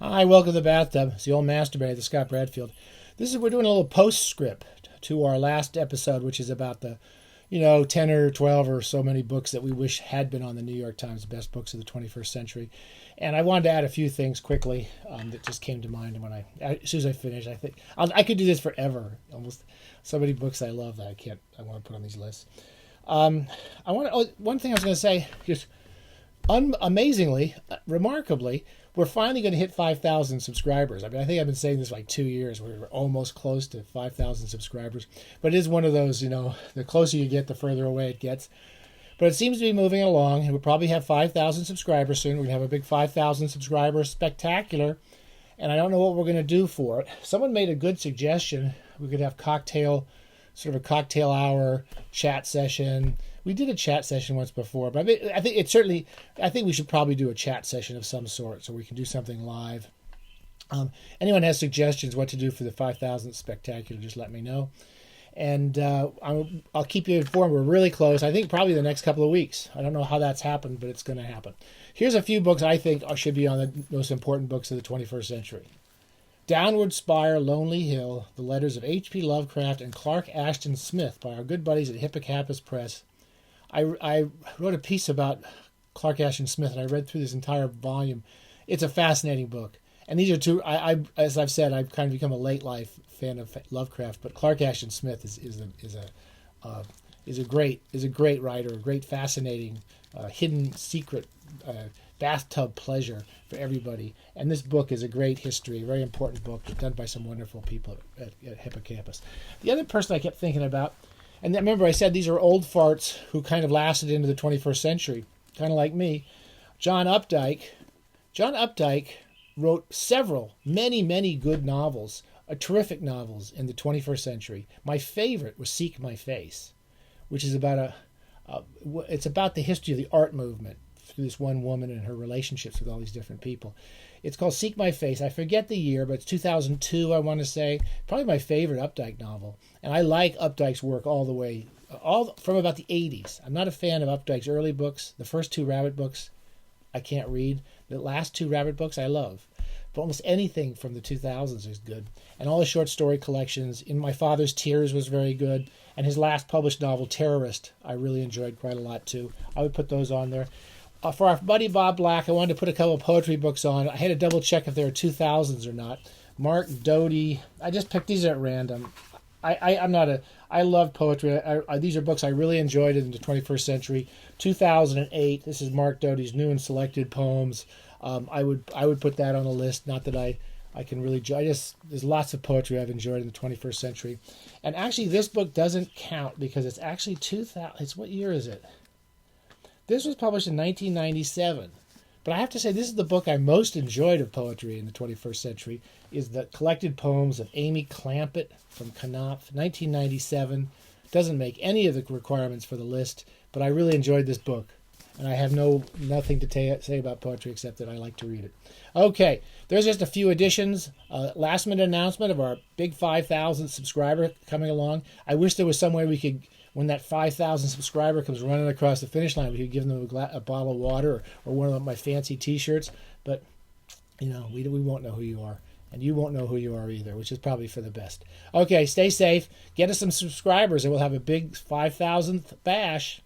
Hi, welcome to the bathtub. It's the old masturbator, the Scott Bradfield. We're doing a little postscript to our last episode, which is about the, 10 or 12 or so many books that we wish had been on the New York Times best books of the 21st century. And I wanted to add a few things quickly that just came to mind when as soon as I finish. I think I could do this forever. Almost so many books I love that I want to put on these lists. One thing I was going to say, just amazingly, remarkably, we're finally going to hit 5,000 subscribers. I mean, I think I've been saying this for like 2 years. We're almost close to 5,000 subscribers. But it is one of those, the closer you get, the further away it gets. But it seems to be moving along, and we'll probably have 5,000 subscribers soon. We're going to have a big 5,000 subscriber spectacular, and I don't know what we're going to do for it. Someone made a good suggestion. We could have sort of a cocktail hour chat session. We did a chat session once before, but I think we should probably do a chat session of some sort so we can do something live. Anyone has suggestions what to do for the 5,000th spectacular, just let me know. And I'll keep you informed. We're really close. I think probably the next couple of weeks. I don't know how that's happened, but it's going to happen. Here's a few books I think should be on the most important books of the 21st century. Downward Spire, Lonely Hill, The Letters of H.P. Lovecraft and Clark Ashton Smith by our good buddies at Hippocampus Press. I wrote a piece about Clark Ashton Smith, and I read through this entire volume. It's a fascinating book. And these are two, as I've said, I've kind of become a late life fan of Lovecraft, but Clark Ashton Smith is a great writer, a great, fascinating, hidden secret bathtub pleasure for everybody. And this book is a great history, a very important book done by some wonderful people at Hippocampus. The other person I kept thinking about, and remember I said these are old farts who kind of lasted into the 21st century, kind of like me, John Updike. John Updike wrote many good novels, terrific novels in the 21st century. My favorite was Seek My Face, which is about it's about the history of the art movement through this one woman and her relationships with all these different people. It's called Seek My Face. I forget the year, but it's 2002, I want to say. Probably my favorite Updike novel. And I like Updike's work all the way, from about the 80s. I'm not a fan of Updike's early books. The first two Rabbit books, I can't read. The last two Rabbit books, I love. But almost anything from the 2000s is good. And all the short story collections. In My Father's Tears was very good. And his last published novel, Terrorist, I really enjoyed quite a lot too. I would put those on there. For our buddy Bob Black, I wanted to put a couple of poetry books on. I had to double check if they were 2000s or not. Mark Doty. I just picked these at random. I love poetry. These are books I really enjoyed in the 21st century. 2008. This is Mark Doty's New and Selected Poems. I would put that on a list. Not that I can really enjoy. There's lots of poetry I've enjoyed in the 21st century. And actually, this book doesn't count because it's actually 2000. What year is it? This was published in 1997. But I have to say, this is the book I most enjoyed of poetry in the 21st century, is the collected poems of Amy Clampet from Knopf, 1997. Doesn't make any of the requirements for the list, but I really enjoyed this book. And I have nothing to say about poetry except that I like to read it. Okay, there's just a few additions. Last minute announcement of our big 5,000 subscriber coming along. I wish there was some way we could, when that 5,000 subscriber comes running across the finish line, we could give them a bottle of water or one of my fancy T-shirts. But, we won't know who you are. And you won't know who you are either, which is probably for the best. Okay, stay safe. Get us some subscribers, and we'll have a big 5,000th bash.